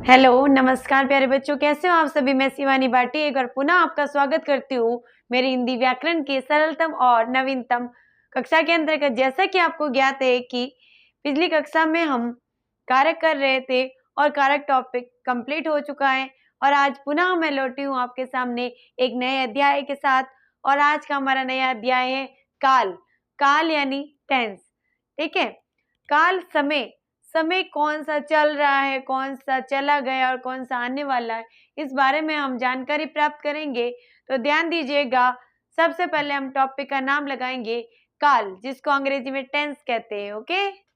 Hello, नमस्कार प्यारे बच्चों, कैसे हो आप सभी। मैं शिवानी भाटी एक बार पुनः आपका स्वागत करती हूँ मेरी हिंदी व्याकरण की सरलतम और नवीनतम कक्षा के अंतर्गत। जैसा कि आपको ज्ञात है कि पिछली कक्षा में हम कारक कर रहे थे और कारक टॉपिक कंप्लीट हो चुका है और आज पुनः मैं लौटी हूँ आपके सामने एक नए अध्याय के साथ। और आज का हमारा नया अध्याय है काल। काल यानी टेंस। ठीक है, काल समय। समय कौन सा चल रहा है, कौन सा चला गया और कौन सा आने वाला है, इस बारे में हम जानकारी प्राप्त करेंगे। तो ध्यान दीजिएगा, सबसे पहले हम टॉपिक का नाम लगाएंगे काल, जिसको अंग्रेजी में टेंस कहते हैं। ओके,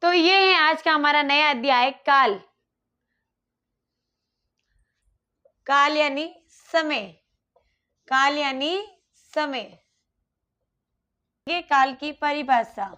तो ये है आज का हमारा नया अध्याय काल। काल यानी समय। काल यानी समय। ये काल की परिभाषा।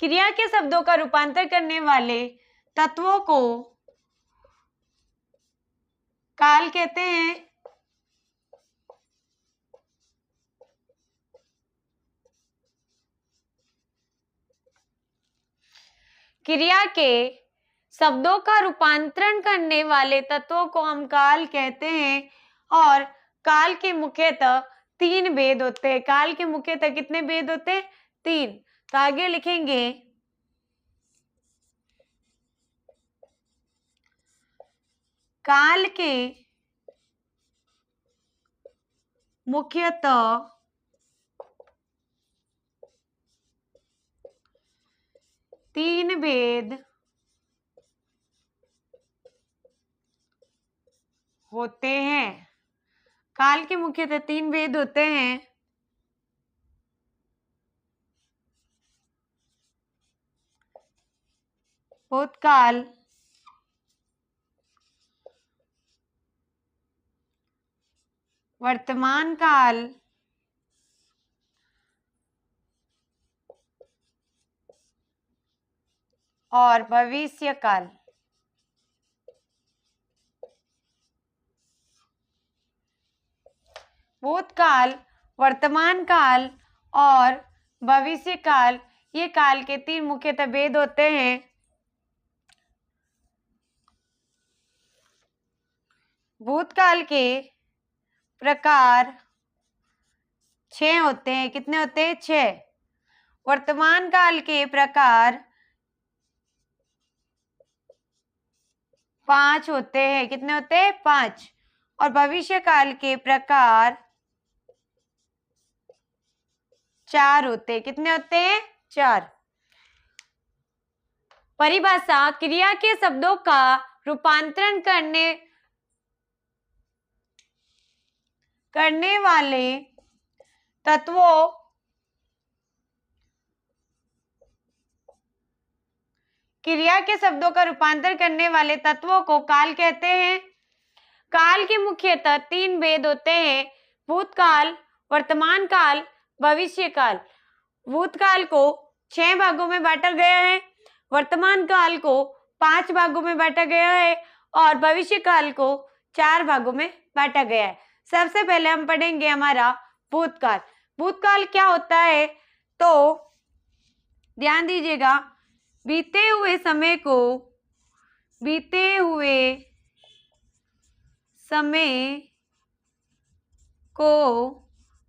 क्रिया के शब्दों का रूपांतर करने वाले तत्वों को काल कहते हैं। क्रिया के शब्दों का रूपांतरण करने वाले तत्वों को हम काल कहते हैं। और काल के मुख्यतः तीन भेद होते हैं। काल के मुख्यतः कितने भेद होते हैं? तीन। तो आगे लिखेंगे काल के मुख्यतः तीन भेद होते हैं। काल के मुख्यतः तीन भेद होते हैं। भूतकाल, वर्तमान काल और भविष्य काल। भूतकाल, वर्तमान काल और भविष्य काल, ये काल के तीन मुख्यतः भेद होते हैं। भूतकाल के प्रकार 6 होते हैं। कितने होते हैं? 6। वर्तमान काल के प्रकार 5 होते हैं। कितने होते हैं? 5। और भविष्य काल के प्रकार 4 होते हैं। कितने होते हैं? 4। परिभाषा: क्रिया के शब्दों का रूपांतरण करने वाले तत्वों क्रिया के शब्दों का रूपांतर करने वाले तत्वों को काल कहते हैं। काल के मुख्यतः तीन भेद होते हैं। भूतकाल, वर्तमान काल, भविष्य काल। भूतकाल को 6 भागों में बांटा गया है, वर्तमान काल को 5 भागों में बांटा गया है और भविष्य काल को 4 भागों में बांटा गया है। सबसे पहले हम पढ़ेंगे हमारा भूतकाल। भूतकाल क्या होता है? तो ध्यान दीजिएगा, बीते हुए समय को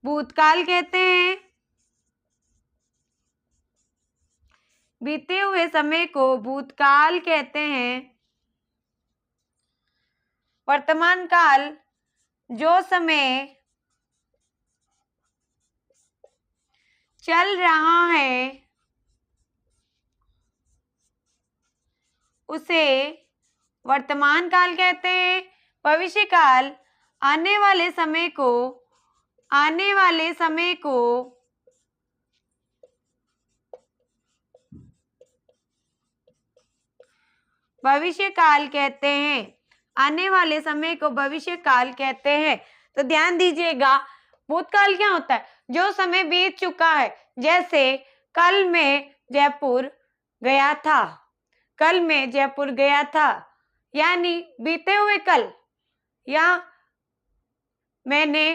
भूतकाल कहते हैं। बीते हुए समय को भूतकाल कहते हैं। वर्तमान काल, जो समय चल रहा है उसे वर्तमान काल कहते हैं। भविष्य काल आने वाले समय को भविष्य काल कहते हैं। आने वाले समय को भविष्य काल कहते हैं। तो ध्यान दीजिएगा, भूतकाल क्या होता है? जो समय बीत चुका है। जैसे कल मैं जयपुर गया था, कल मैं जयपुर गया था, यानी बीते हुए कल। या मैंने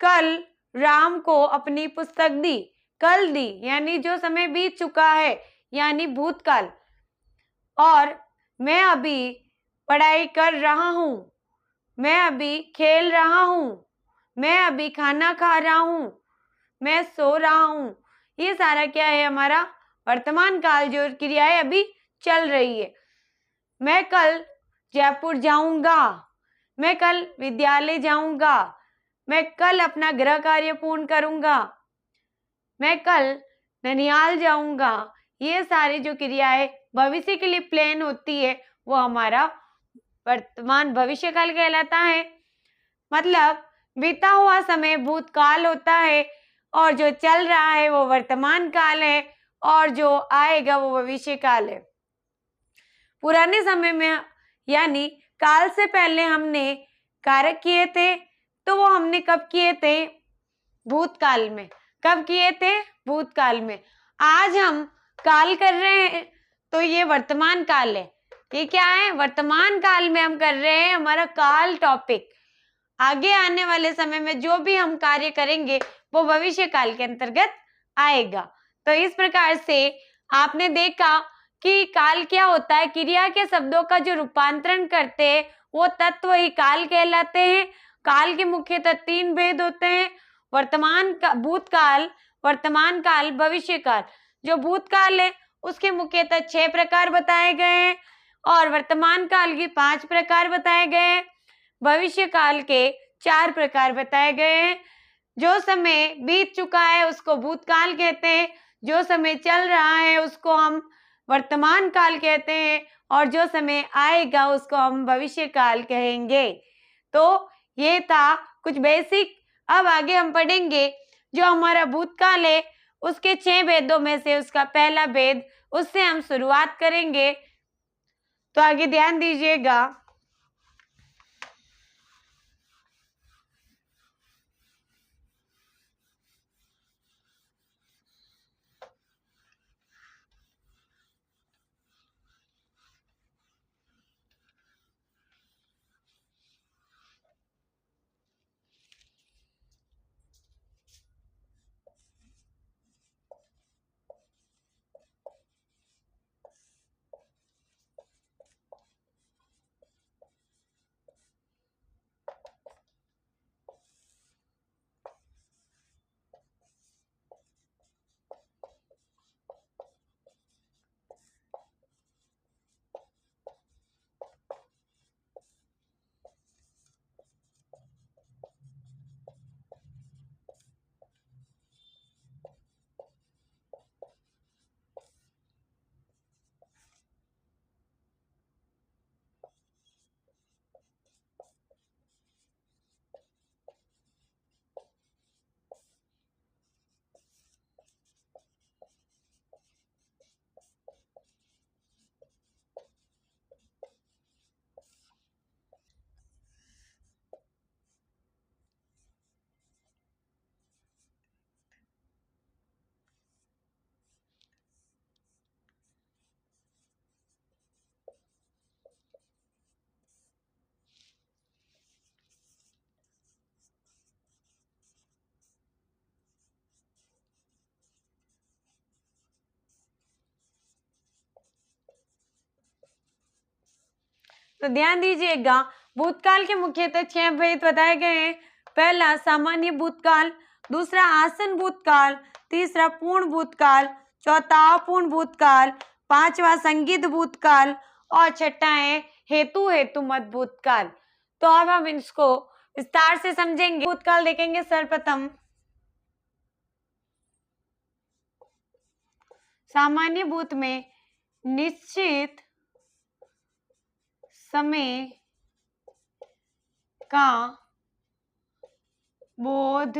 कल राम को अपनी पुस्तक दी, कल दी, यानी जो समय बीत चुका है, यानी भूतकाल। और मैं अभी पढ़ाई कर रहा हूँ, मैं अभी खेल रहा हूँ, मैं अभी खाना खा रहा हूँ, मैं सो रहा हूँ। ये सारा क्या है? हमारा वर्तमान काल, जो क्रियाएं अभी चल रही है। मैं कल जयपुर जाऊंगा, मैं कल विद्यालय जाऊंगा, मैं कल अपना गृह कार्य पूर्ण करूंगा, मैं कल ननिहाल जाऊंगा। ये सारी जो क्रियाएं भविष्य के लिए प्लान होती है, वो हमारा वर्तमान भविष्य काल कहलाता है। मतलब बीता हुआ समय भूतकाल होता है, और जो चल रहा है वो वर्तमान काल है, और जो आएगा वो भविष्य काल है। पुराने समय में, यानी काल से पहले हमने कार्य किए थे, तो वो हमने कब किए थे? भूतकाल में। कब किए थे? भूतकाल में। आज हम काल कर रहे हैं, तो ये वर्तमान काल है। ये क्या है? वर्तमान काल में हम कर रहे हैं, हमारा काल टॉपिक। आगे आने वाले समय में जो भी हम कार्य करेंगे वो भविष्य काल के अंतर्गत आएगा। तो इस प्रकार से आपने देखा कि काल क्या होता है। क्रिया के शब्दों का जो रूपांतरण करते हैं वो तत्व ही काल कहलाते हैं। काल के मुख्यतः 3 भेद होते हैं: भूतकाल, वर्तमान काल, भविष्य काल। जो भूतकाल है उसके मुख्यतः 6 प्रकार बताए गए हैं, और वर्तमान काल के 5 प्रकार बताए गए हैं। भविष्य काल के 4 प्रकार बताए गए हैं। जो समय बीत चुका है उसको भूतकाल कहते हैं, जो समय चल रहा है उसको हम वर्तमान काल कहते हैं, और जो समय आएगा उसको हम भविष्य काल कहेंगे। तो ये था कुछ बेसिक। अब आगे हम पढ़ेंगे जो हमारा भूतकाल है उसके 6 भेदों में से उसका पहला भेद, उससे हम शुरुआत करेंगे। तो आगे ध्यान दीजिएगा। तो ध्यान दीजिएगा, भूतकाल के मुख्यतः 6 भेद बताए गए हैं। पहला सामान्य भूतकाल, दूसरा आसन भूतकाल, तीसरा पूर्ण भूतकाल, चौथा अपूर्ण भूतकाल, पांचवा संदिग्ध भूतकाल, और छठा है हेतु मत भूतकाल। तो अब हम इसको विस्तार से समझेंगे। भूतकाल देखेंगे सर्वप्रथम। सामान्य भूत में निश्चित समय का बोध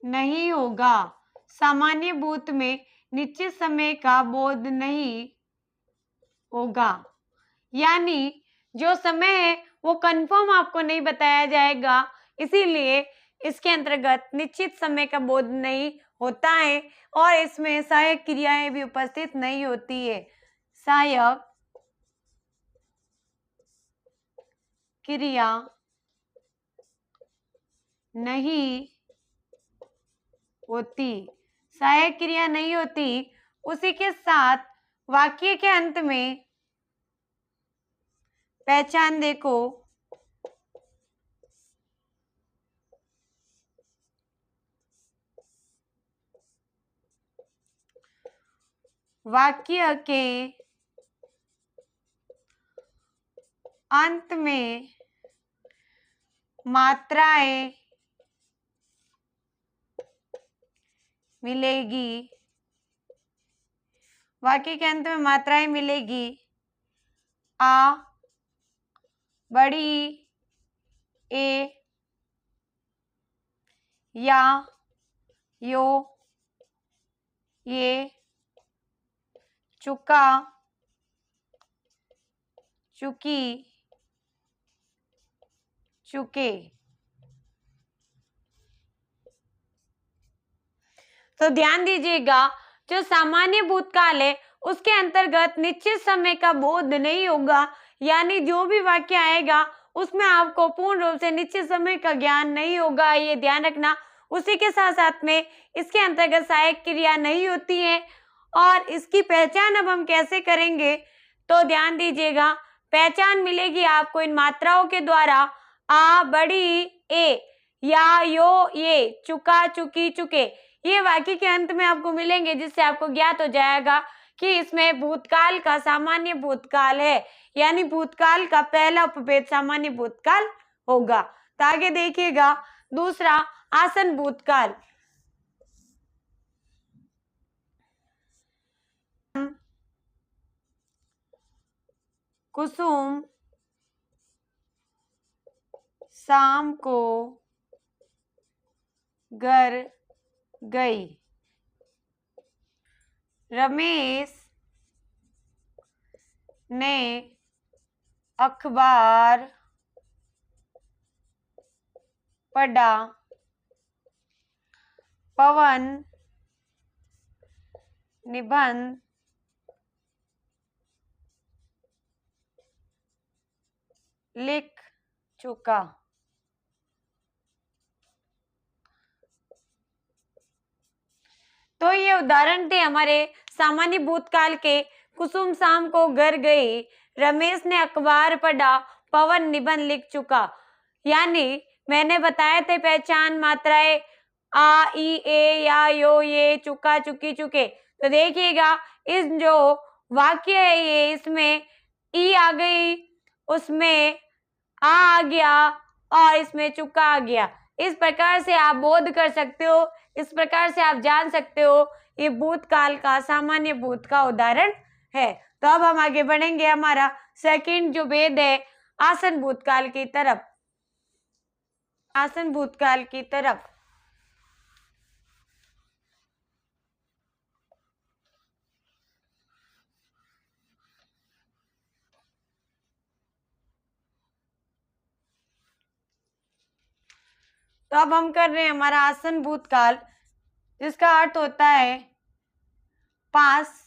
नहीं होगा। सामान्य भूत में निश्चित समय का बोध नहीं होगा, यानी जो समय है वो कंफर्म आपको नहीं बताया जाएगा, इसीलिए इसके अंतर्गत निश्चित समय का बोध नहीं होता है और इसमें सहायक क्रियाएं भी उपस्थित नहीं होती है। सहायक क्रिया नहीं होती, सहायक क्रिया नहीं होती। उसी के साथ वाक्य के अंत में पहचान देखो, वाक्य के अंत में मात्राएं मिलेगी, वाक्य के अंत में मात्राएं मिलेगी। आ, बड़ी, ए, या, यो, ये, चुका, चुकी, चुके। तो ध्यान दीजिएगा, जो सामान्य भूतकाल है उसके अंतर्गत निश्चित समय का बोध नहीं होगा, यानी जो भी वाक्य आएगा उसमें आपको पूर्ण रूप से निश्चित समय का ज्ञान नहीं होगा, ये ध्यान रखना। उसी के साथ साथ में इसके अंतर्गत सहायक क्रिया नहीं होती है। और इसकी पहचान अब हम कैसे करेंगे, तो ध्यान दीजिएगा, पहचान मिलेगी आपको इन मात्राओं के द्वारा। आ, बड़ी, ए, या, यो, ये, चुका, चुकी, चुके, ये वाक्य के अंत में आपको मिलेंगे, जिससे आपको ज्ञात हो जाएगा कि इसमें भूतकाल का सामान्य भूतकाल है, यानी भूतकाल का पहला उपभेद सामान्य भूतकाल होगा। तो आगे देखिएगा, दूसरा आसन भूतकाल। कुसुम शाम को घर गई। रमेश ने अखबार पढ़ा। पवन निबंध लिख चुका। तो ये उदाहरण थे हमारे सामान्य भूतकाल के। कुसुम शाम को घर गई, रमेश ने अखबार पढ़ा, पवन निबंध लिख चुका। यानी मैंने बताए थे पहचान मात्राएं आ, ई, ए, या, यो, ये, चुका, चुकी, चुके। तो देखिएगा, इस जो वाक्य है ये, इसमें ई आ गई, उसमें आ गया और इसमें चुका आ गया। इस प्रकार से आप बोध कर सकते हो, इस प्रकार से आप जान सकते हो ये भूतकाल का सामान्य भूत का उदाहरण है। तो अब हम आगे बढ़ेंगे, हमारा सेकंड जो भेद है आसन भूतकाल की तरफ। आसन भूतकाल की तरफ तो अब हम कर रहे हैं हमारा आसन भूतकाल, जिसका अर्थ होता है पास।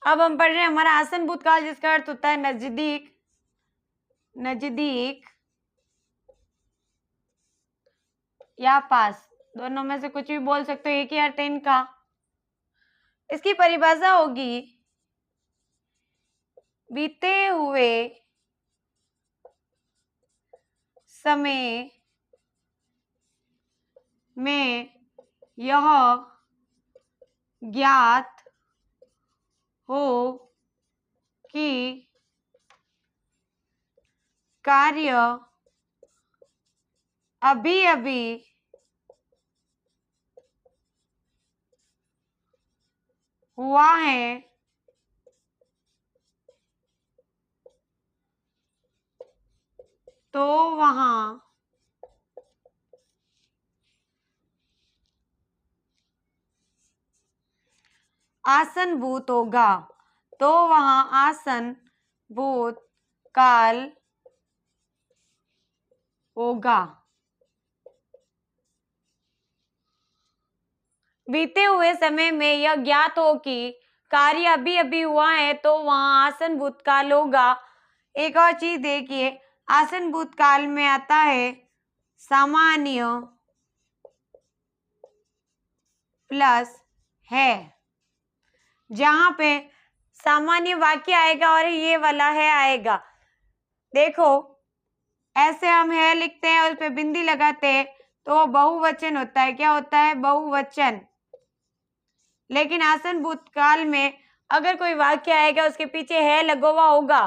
अब हम पढ़ रहे हैं हमारा आसन भूतकाल, जिसका अर्थ होता है नजदीक, नजदीक या पास, दोनों में से कुछ भी बोल सकते हो, एक ही अर्थ है इनका। इसकी परिभाषा होगी बीते हुए समय में यह ज्ञात हो कि कार्य अभी अभी हुआ है तो वहां आसन भूत होगा, तो वहां आसन भूत काल होगा। बीते हुए समय में यह ज्ञात हो कि कार्य अभी अभी हुआ है तो वहां आसन भूतकाल होगा। एक और चीज देखिए, आसन भूतकाल में आता है सामान्य प्लस है, जहां पे सामान्य वाक्य आएगा और ये वाला है आएगा। देखो ऐसे हम है लिखते हैं और उस पे बिंदी लगाते हैं तो वो बहुवचन होता है। क्या होता है? बहुवचन। लेकिन आसन भूतकाल में अगर कोई वाक्य आएगा उसके पीछे है लगा हुआ होगा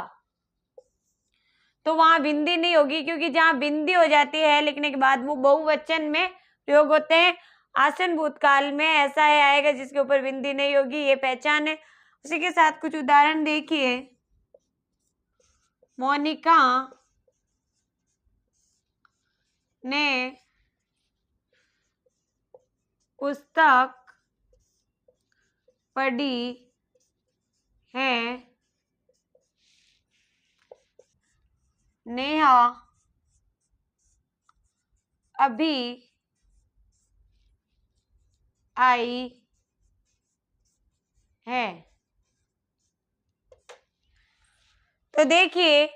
तो वहां बिंदी नहीं होगी, क्योंकि जहां बिंदी हो जाती है लिखने के बाद वो बहुवचन में प्रयोग होते हैं। आसन भूतकाल में ऐसा है आएगा जिसके ऊपर बिंदी नहीं होगी, ये पहचान है। उसी के साथ कुछ उदाहरण देखिए। मोनिका ने पुस्तक पढ़ी है। नेहा अभी आई है। तो देखिए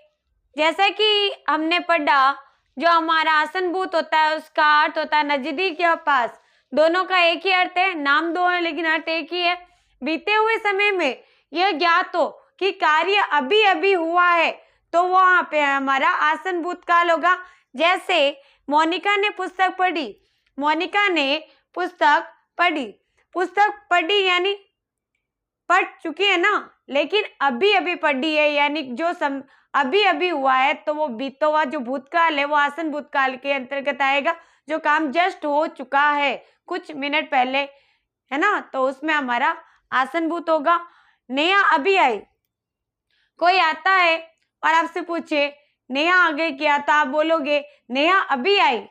जैसा कि हमने पढ़ा, जो हमारा आसनभूत होता है उसका अर्थ होता है नजदीक या पास। दोनों का एक ही अर्थ है, नाम दो है लेकिन अर्थ एक ही है। बीते हुए समय में यह ज्ञात हो कि कार्य अभी अभी हुआ है तो वहां पे हमारा आसनभूत काल होगा। जैसे मोनिका ने पुस्तक पढ़ी, मोनिका ने पुस्तक पढ़ी, पुस्तक पढ़ी यानी पढ़ चुकी है ना, लेकिन अभी अभी पढ़ी है यानी जो अभी अभी हुआ है तो वो बीता हुआ जो भूतकाल है वो आसन भूतकाल के अंतर्गत आएगा। जो काम जस्ट हो चुका है कुछ मिनट पहले, है ना, तो उसमें हमारा आसन भूत होगा। नेहा अभी आई, कोई आता है और आपसे पूछे नेहा आगे क्या, तो आप बोलोगे नेहा अभी आई।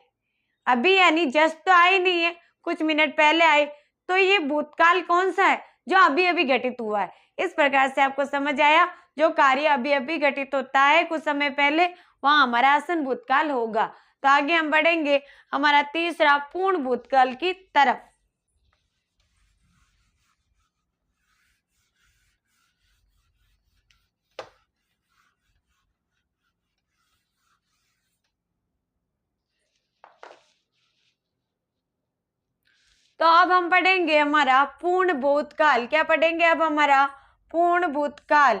अभी यानी जस्ट तो आई नहीं है, कुछ मिनट पहले आई, तो ये भूतकाल कौन सा है? जो अभी अभी घटित हुआ है। इस प्रकार से आपको समझ आया, जो कार्य अभी अभी घटित होता है कुछ समय पहले वहां हमारा आसन भूतकाल होगा। तो आगे हम बढ़ेंगे हमारा तीसरा पूर्ण भूतकाल की तरफ। तो अब हम पढ़ेंगे हमारा पूर्ण भूतकाल। क्या पढ़ेंगे अब? हमारा पूर्ण भूतकाल।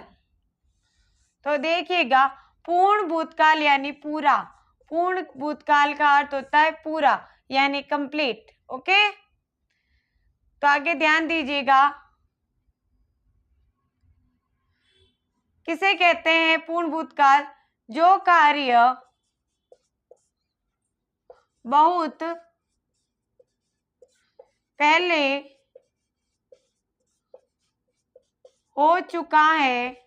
तो देखिएगा पूर्ण भूतकाल यानी पूरा, पूर्ण भूतकाल का अर्थ होता है पूरा यानी कंप्लीट। ओके, तो आगे ध्यान दीजिएगा, किसे कहते हैं पूर्ण भूतकाल? जो कार्य बहुत पहले हो चुका है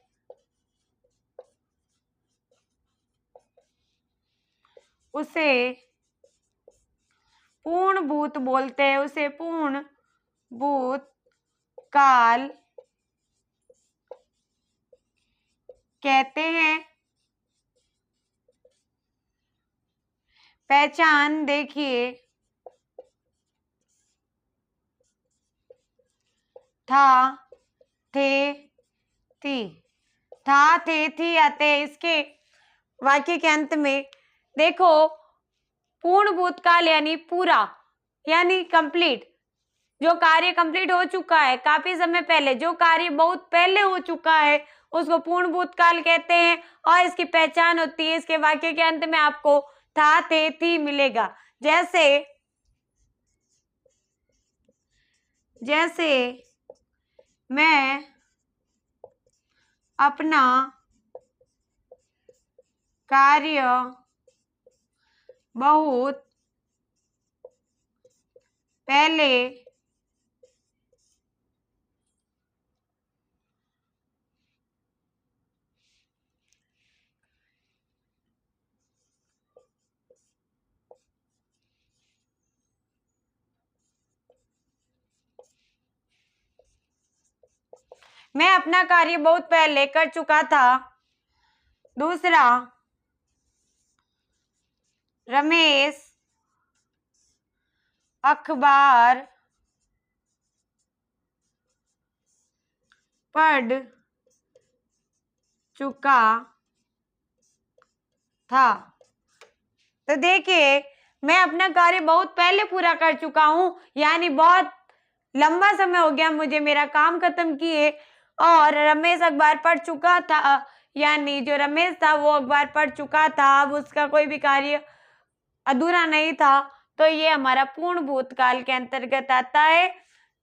उसे पूर्ण भूत बोलते हैं, उसे पूर्ण भूत काल कहते हैं। पहचान देखिए, था, थे, थी, था, थे, थी आते हैं इसके वाक्य के अंत में। देखो पूर्ण भूतकाल यानी पूरा यानी कंप्लीट, जो कार्य कंप्लीट हो चुका है काफी समय पहले, जो कार्य बहुत पहले हो चुका है उसको पूर्ण भूतकाल कहते हैं। और इसकी पहचान होती है, इसके वाक्य के अंत में आपको था, थे, थी मिलेगा। जैसे जैसे मैं अपना कार्य बहुत पहले मैं अपना कार्य बहुत पहले कर चुका था। दूसरा, रमेश अखबार पढ़ चुका था। तो देखिए, मैं अपना कार्य बहुत पहले पूरा कर चुका हूं, यानी बहुत लंबा समय हो गया मुझे मेरा काम खत्म किए। और रमेश अखबार पढ़ चुका था, यानी जो रमेश था वो अखबार पढ़ चुका था, अब उसका कोई भी कार्य अधूरा नहीं था। तो ये हमारा पूर्ण भूतकाल के अंतर्गत आता है।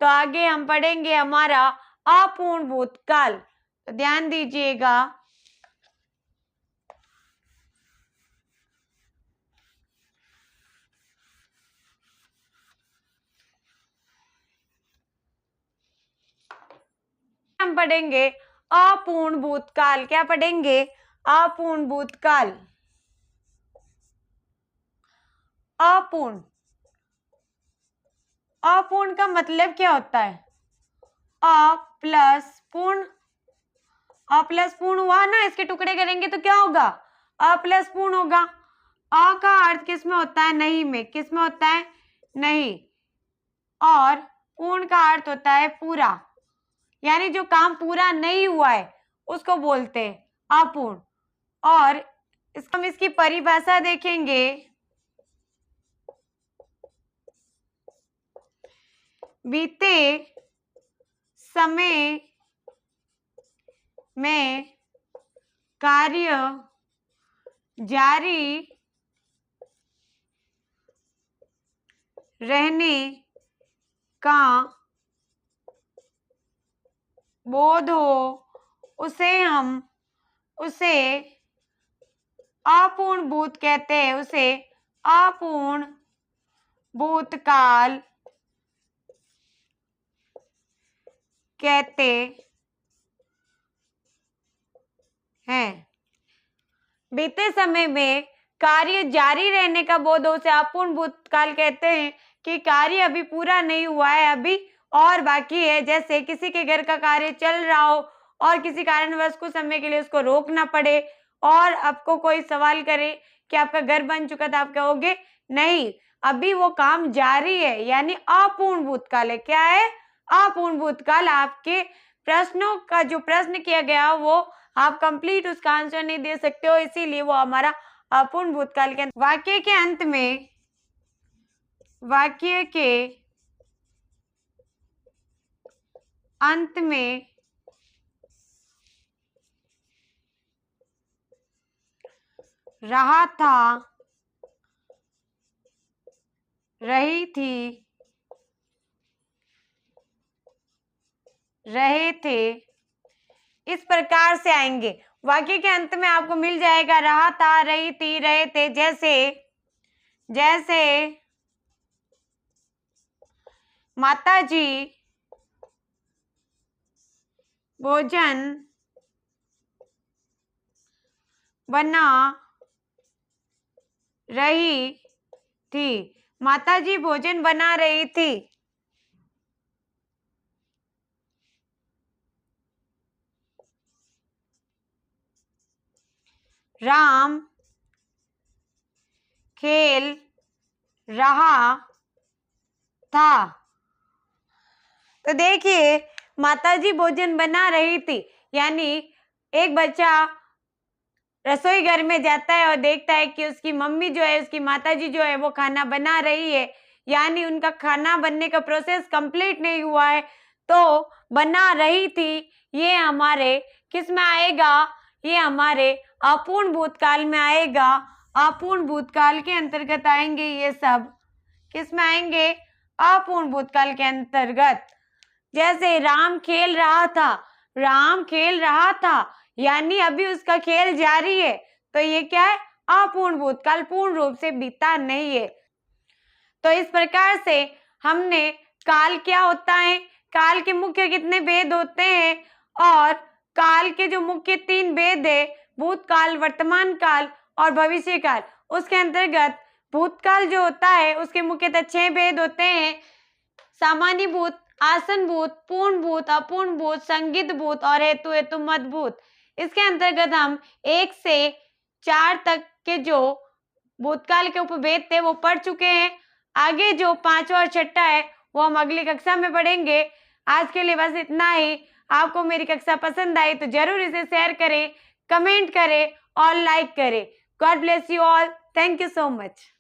तो आगे हम पढ़ेंगे हमारा अपूर्ण भूतकाल। तो ध्यान दीजिएगा, हम पढ़ेंगे अपूर्ण भूतकाल। क्या पढ़ेंगे? अपूर्ण भूतकाल। अपूर्ण, अपूर्ण का मतलब क्या होता है? अ प्लस पूर्ण, अ प्लस पूर्ण हुआ ना, इसके टुकड़े करेंगे तो क्या होगा? अ प्लस पूर्ण होगा। अ का अर्थ किस में होता है? नहीं में। किस में होता है? नहीं। और पूर्ण का अर्थ होता है पूरा, यानी जो काम पूरा नहीं हुआ है उसको बोलते हैं अपूर्ण। और हम इसकी परिभाषा देखेंगे। बीते समय में कार्य जारी रहने का बोध हो, उसे अपूर्ण भूत कहते हैं। उसे अपूर्ण भूतकाल कहते हैं। बीते समय में कार्य जारी रहने का बोध हो, उसे अपूर्ण भूतकाल कहते हैं कि कार्य अभी पूरा नहीं हुआ है, अभी और बाकी है। जैसे किसी के घर का कार्य चल रहा हो और किसी कारणवश कुछ समय के लिए उसको रोकना पड़े और आपको कोई सवाल करे कि आपका घर बन चुका था, आप कहोगे नहीं, अभी वो काम जारी है, यानी अपूर्ण भूतकाल है। क्या है? अपूर्ण भूतकाल। आपके प्रश्नों का जो प्रश्न किया गया वो आप कंप्लीट उसका आंसर नहीं दे सकते हो, इसीलिए वो हमारा अपूर्ण भूतकाल के वाक्य के अंत में, वाक्य के अंत में रहा था, रही थी, रहे थे, इस प्रकार से आएंगे। वाक्य के अंत में आपको मिल जाएगा रहा था, रही थी, रहे थे। जैसे जैसे माताजी भोजन बना रही थी। माताजी भोजन बना रही थी। राम खेल रहा था। तो देखिए, माताजी भोजन बना रही थी, यानी एक बच्चा रसोई घर में जाता है और देखता है कि उसकी मम्मी जो है, उसकी माताजी जो है वो खाना बना रही है, यानी उनका खाना बनने का प्रोसेस कंप्लीट नहीं हुआ है, तो बना रही थी ये हमारे किस में आएगा? ये हमारे अपूर्ण भूतकाल में आएगा। अपूर्ण भूतकाल के अंतर्गत आएंगे ये सब। किस में आएंगे? अपूर्ण भूतकाल के अंतर्गत। जैसे राम खेल रहा था, राम खेल रहा था, यानी अभी उसका खेल जारी है, तो ये क्या है? अपूर्ण भूतकाल, पूर्ण रूप से बीता नहीं है। तो इस प्रकार से हमने काल क्या होता है, काल के मुख्य कितने भेद होते हैं, और काल के जो मुख्य 3 भेद है, भूतकाल, वर्तमान काल और भविष्य काल, उसके अंतर्गत भूतकाल जो होता है उसके मुख्यतः 6 भेद होते हैं। सामान्य भूत, आसन भूत, पूर्ण भूत, अपूर्ण भूत, संगित भूत और हेतु हेतु मत भूत। इसके अंतर्गत हम 1 से 4 तक के जो भूतकाल के उपभेद थे वो पढ़ चुके हैं। आगे जो 5वां और 6ठा है वो हम अगली कक्षा में पढ़ेंगे। आज के लिए बस इतना ही। आपको मेरी कक्षा पसंद आई तो जरूर इसे शेयर करें, कमेंट करें और लाइक करें। God bless you all. Thank you so much.